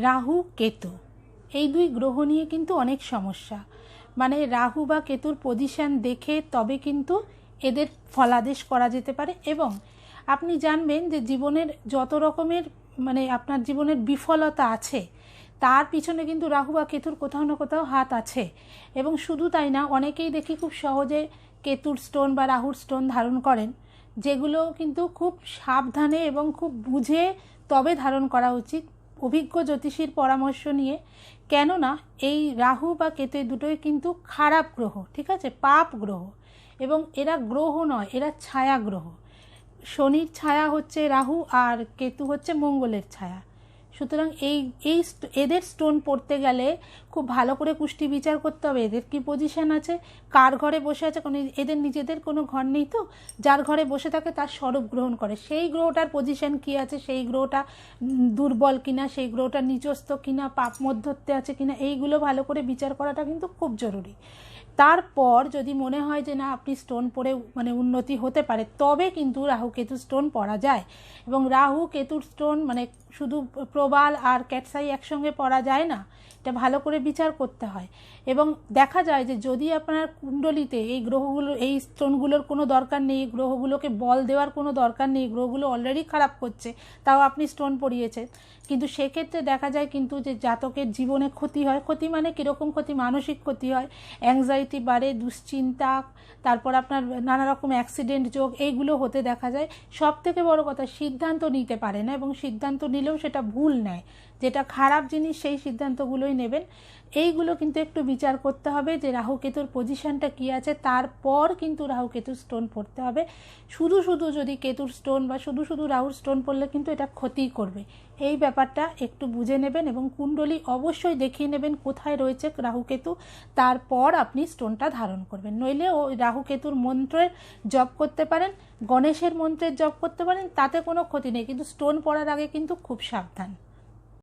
রাহু কেতু এই দুই গ্রহ নিয়ে কিন্তু অনেক সমস্যা। মানে রাহু বা কেতুর পজিশন দেখে তবে কিন্তু এদের ফলাদেশ করা যেতে পারে। এবং আপনি জানবেন যে জীবনের যত রকমের মানে আপনার জীবনের বিফলতা আছে তার পিছনে কিন্তু রাহু বা কেতুর কোথাও না কোথাও হাত আছে। এবং শুধু তাই না, অনেকেই দেখি খুব সহজে কেতুর স্টোন বা রাহুর স্টোন ধারণ করেন, যেগুলো কিন্তু খুব সাবধানে এবং খুব বুঝে তবে ধারণ করা উচিত, অভিজ্ঞ জ্যোতিষীর পরামর্শ নিয়ে। কেননা এই রাহু বা কেতু দুটোই কিন্তু খারাপ গ্রহ, ঠিক আছে, পাপ গ্রহ। এবং এরা গ্রহ নয়, এরা ছায়া গ্রহ। শনির ছায়া হচ্ছে রাহু আর কেতু হচ্ছে মঙ্গলের ছায়া। সুতরাং এদের স্টোন পড়তে গেলে খুব ভালো করে কুষ্টি বিচার করতে হবে, এদের কি পজিশন আছে, কার ঘরে বসে আছে। কোনো এদের নিজেদের কোনো ঘর নেই তো, যার ঘরে বসে থাকে তার স্বরূপ গ্রহণ করে, সেই গ্রহটার পজিশন কি আছে, সেই গ্রহটা দুর্বল কিনা, সেই গ্রহটা নিচস্থ কিনা, পাপ মধ্যত্বে আছে কিনা, এইগুলো ভালো করে বিচার করাটা কিন্তু খুব জরুরি। তারপর যদি মনে হয় যে না আপনি স্টোন পরে মানে উন্নতি হতে পারে, তবে কিন্তু রাহু কেতু স্টোন পরা যায়। এবং রাহু কেতুর স্টোন মানে শুধু প্রবাল আর ক্যাটসাই একসঙ্গে পরা যায় না, এটা ভালো করে বিচার করতে হয়। এবং দেখা যায় যে যদি আপনার কুণ্ডলিতে এই গ্রহগুলো, এই স্টোনগুলোর কোনো দরকার নেই, গ্রহগুলোকে বল দেওয়ার কোনো দরকার নেই, গ্রহগুলো অলরেডি খারাপ করছে, তাও আপনি স্টোন পরিয়েছেন, কিন্তু সেক্ষেত্রে দেখা যায় কিন্তু যে জাতকের জীবনে ক্ষতি হয়। ক্ষতি মানে কীরকম ক্ষতি? মানসিক ক্ষতি হয়, অ্যাংজাইটি বাড়ে, দুশ্চিন্তা, তারপর আপনার নানা রকম অ্যাক্সিডেন্ট যোগ এইগুলো হতে দেখা যায়। সব থেকে বড় কথা, সিদ্ধান্ত নিতে পারে না, এবং সিদ্ধান্ত নিলেও সেটা ভুল নেয়, যেটা খারাপ জিনিস সেই সিদ্ধান্তগুলোই নেবেন। এইগুলো কিন্তু একটু বিচার করতে হবে যে রাহু কেতুর পজিশনটা কী আছে, তারপর কিন্তু রাহু কেতুর স্টোন পড়তে হবে। শুধু শুধু যদি কেতুর স্টোন বা শুধু শুধু রাহুর স্টোন পড়লে কিন্তু এটা ক্ষতি করবে। এই ব্যাপারটা একটু বুঝে নেবেন এবং কুণ্ডলী অবশ্যই দেখিয়ে নেবেন কোথায় রয়েছে রাহু কেতু, তারপর আপনি স্টোনটা ধারণ করবেন। নইলে ওই রাহু কেতুর মন্ত্রের জপ করতে পারেন, গণেশের মন্ত্রের জপ করতে পারেন, তাতে কোনো ক্ষতি নেই, কিন্তু স্টোন পড়ার আগে কিন্তু খুব সাবধান।